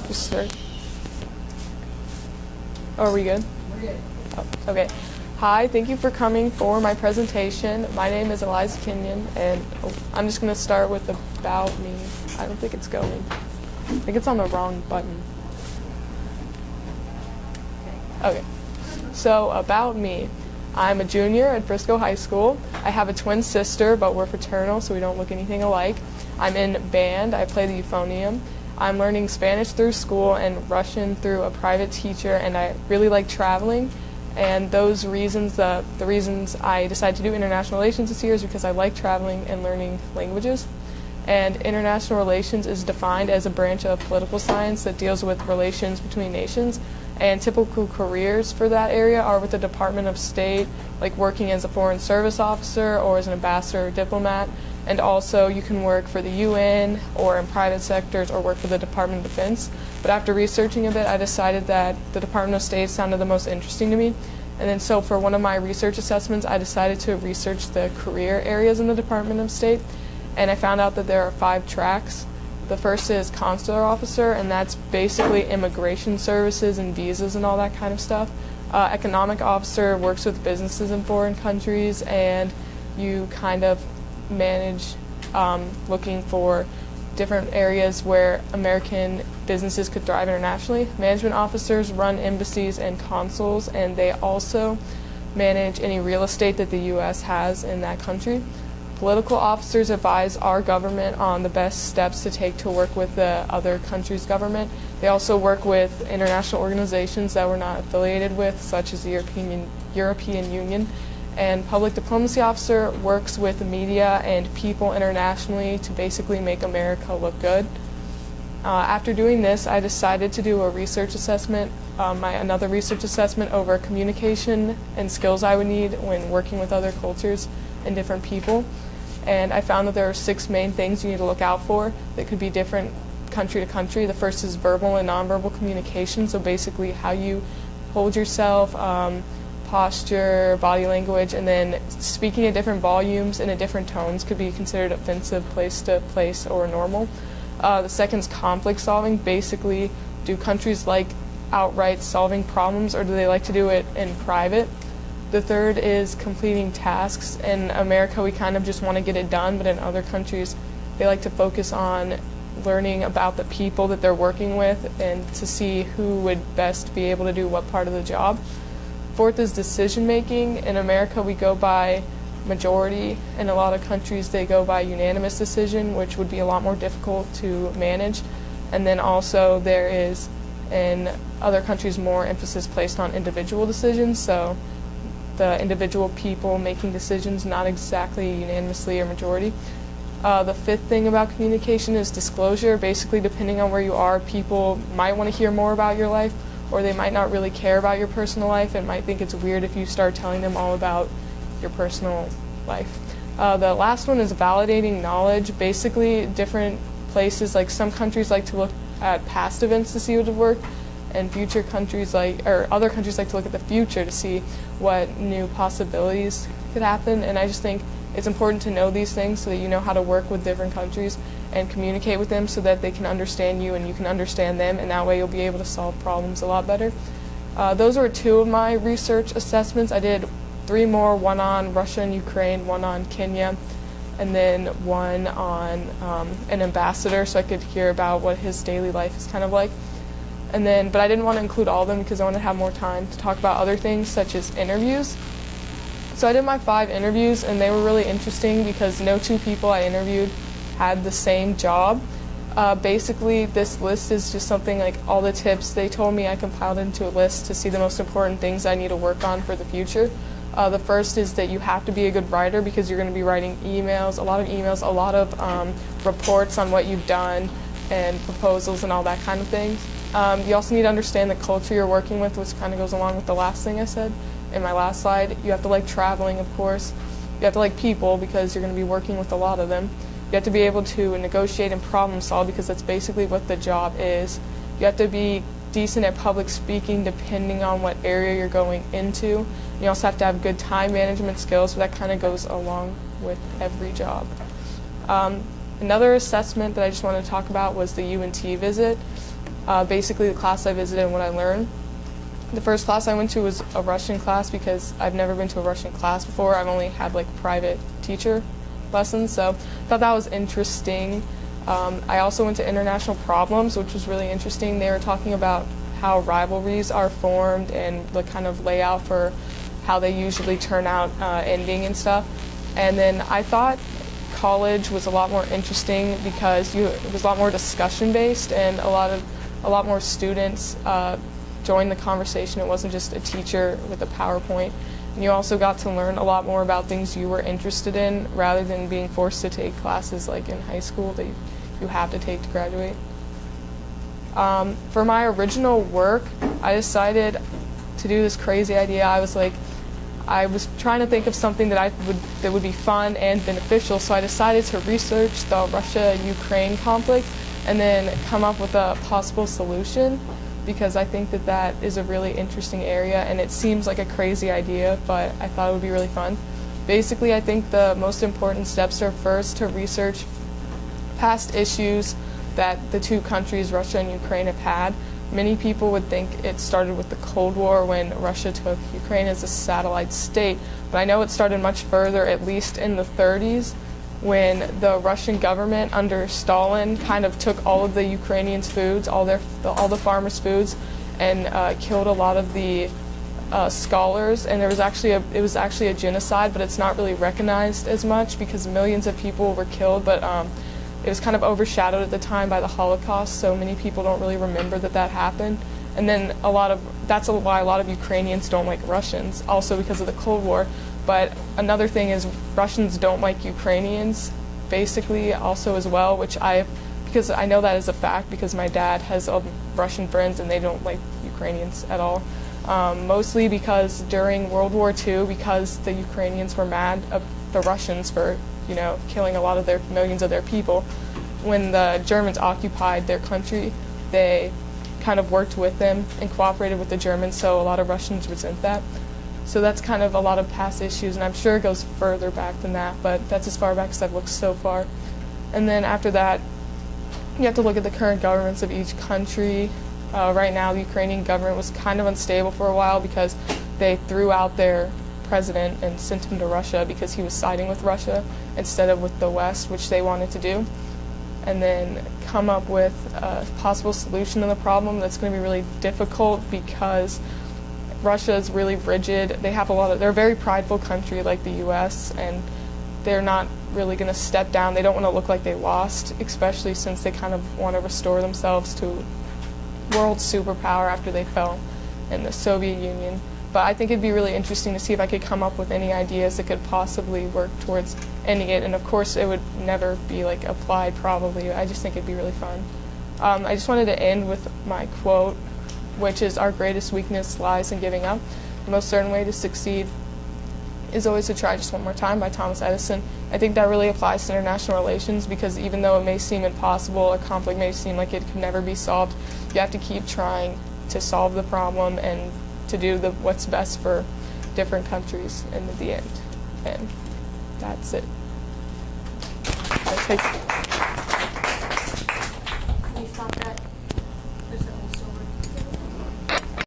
Just start. Oh, are we good? We're good. Oh, okay. Hi, thank you for coming for my presentation. My name is Eliza K, and I'm just going to start with about me. I don't think it's going. I think it's on the wrong button. Okay. So, about me. I'm a junior at Frisco High School. I have a twin sister, but we're fraternal, so we don't look anything alike. I'm in band. I play the euphonium. I'm learning Spanish through school and Russian through a private teacher, and I really like traveling. And those reasons, the reasons I decided to do international relations this year is because I like traveling and learning languages. And international relations is defined as a branch of political science that deals with relations between nations. And typical careers for that area are with the Department of State, like working as a foreign service officer or as an ambassador or diplomat. And also you can work for the UN or in private sectors or work for the Department of Defense. But after researching a bit, I decided that the Department of State sounded the most interesting to me. And then so for one of my research assessments, I decided to research the career areas in the Department of State. And I found out that there are 5 tracks. The first is consular officer, and that's basically immigration services and visas and all that kind of stuff. Economic officer works with businesses in foreign countries, and you kind of manage looking for different areas where American businesses could thrive internationally. Management officers run embassies and consuls, and they also manage any real estate that the U.S. has in that country. Political officers advise our government on the best steps to take to work with the other country's government. They also work with international organizations that we're not affiliated with, such as the European Union. And public diplomacy officer works with the media and people internationally to basically make America look good. After doing this, I decided to do a research assessment, another research assessment over communication and skills I would need when working with other cultures and different people. And I found that there are 6 main things you need to look out for that could be different country to country. The first is verbal and nonverbal communication, so basically how you hold yourself, posture, body language, and then speaking at different volumes and at different tones could be considered offensive place to place or normal. The second is conflict solving. Basically, do countries like outright solving problems, or do they like to do it in private? The third is completing tasks. In America, we kind of just want to get it done, but in other countries, they like to focus on learning about the people that they're working with and to see who would best be able to do what part of the job. Fourth is decision making. In America, we go by majority. In a lot of countries, they go by unanimous decision, which would be a lot more difficult to manage. And then also there is, in other countries, more emphasis placed on individual decisions. So the individual people making decisions, not exactly unanimously or majority. The fifth thing about communication is disclosure. Basically, depending on where you are, people might want to hear more about your life, or they might not really care about your personal life and might think it's weird if you start telling them all about your personal life. The last one is validating knowledge. Basically, different places, like some countries like to look at past events to see what have worked, and other countries like to look at the future to see what new possibilities could happen. And I just think it's important to know these things so that you know how to work with different countries and communicate with them so that they can understand you and you can understand them, and that way you'll be able to solve problems a lot better. Those were 2 of my research assessments. I did 3 more, one on Russia and Ukraine, one on Kenya, and then one on an ambassador, so I could hear about what his daily life is kind of like. But I didn't want to include all of them because I wanted to have more time to talk about other things such as interviews. So I did my 5 interviews, and they were really interesting because no 2 people I interviewed had the same job. Basically, this list is just something like all the tips they told me I compiled into a list to see the most important things I need to work on for the future. The first is that you have to be a good writer because you're going to be writing emails, a lot of reports on what you've done and proposals and all that kind of things. You also need to understand the culture you're working with, which kind of goes along with the last thing I said in my last slide. You have to like traveling, of course. You have to like people because you're going to be working with a lot of them. You have to be able to negotiate and problem solve because that's basically what the job is. You have to be decent at public speaking depending on what area you're going into. You also have to have good time management skills, but that kind of goes along with every job. Another assessment that I just wanted to talk about was the UNT visit. Basically the class I visited and what I learned. The first class I went to was a Russian class because I've never been to a Russian class before. I've only had like private teacher lessons, so I thought that was interesting. I also went to international problems, which was really interesting. They were talking about how rivalries are formed and the kind of layout for how they usually turn out ending and stuff. And then I thought college was a lot more interesting because it was a lot more discussion based and a lot more students joined the conversation. It wasn't just a teacher with a PowerPoint. And you also got to learn a lot more about things you were interested in rather than being forced to take classes like in high school that you have to take to graduate. For my original work, I decided to do this crazy idea. I was trying to think of something that would be fun and beneficial, so I decided to research the Russia-Ukraine conflict and then come up with a possible solution, because I think that is a really interesting area and it seems like a crazy idea, but I thought it would be really fun. Basically, I think the most important steps are first to research past issues that the two countries, Russia and Ukraine, have had. Many people would think it started with the Cold War when Russia took Ukraine as a satellite state, but I know it started much further, at least in the 30s, when the Russian government under Stalin kind of took all of the Ukrainians' foods, all the farmers' foods, and killed a lot of the scholars. And it was actually a genocide, but it's not really recognized as much because millions of people were killed. But it was kind of overshadowed at the time by the Holocaust, so many people don't really remember that happened. And then that's why a lot of Ukrainians don't like Russians, also because of the Cold War. But another thing is Russians don't like Ukrainians, basically, also as well, because I know that is a fact because my dad has Russian friends and they don't like Ukrainians at all. Mostly because during World War II, because the Ukrainians were mad at the Russians for killing a lot of millions of their people. When the Germans occupied their country, they kind of worked with them and cooperated with the Germans, so a lot of Russians resent that. So that's kind of a lot of past issues, and I'm sure it goes further back than that, but that's as far back as I've looked so far. And then after that, you have to look at the current governments of each country. Right now, the Ukrainian government was kind of unstable for a while because they threw out their president and sent him to Russia because he was siding with Russia instead of with the West, which they wanted to do. And then come up with a possible solution to the problem that's going to be really difficult because Russia is really rigid. They're a very prideful country like the US, and they're not really going to step down. They don't want to look like they lost, especially since they kind of want to restore themselves to world superpower after they fell in the Soviet Union. But I think it'd be really interesting to see if I could come up with any ideas that could possibly work towards ending it. And of course, it would never be like applied probably. I just think it'd be really fun. I just wanted to end with my quote, which is, "Our greatest weakness lies in giving up. The most certain way to succeed is always to try just one more time," by Thomas Edison. I think that really applies to international relations because even though it may seem impossible, a conflict may seem like it could never be solved, you have to keep trying to solve the problem and to do what's best for different countries in the end. And that's it. Can you stop that?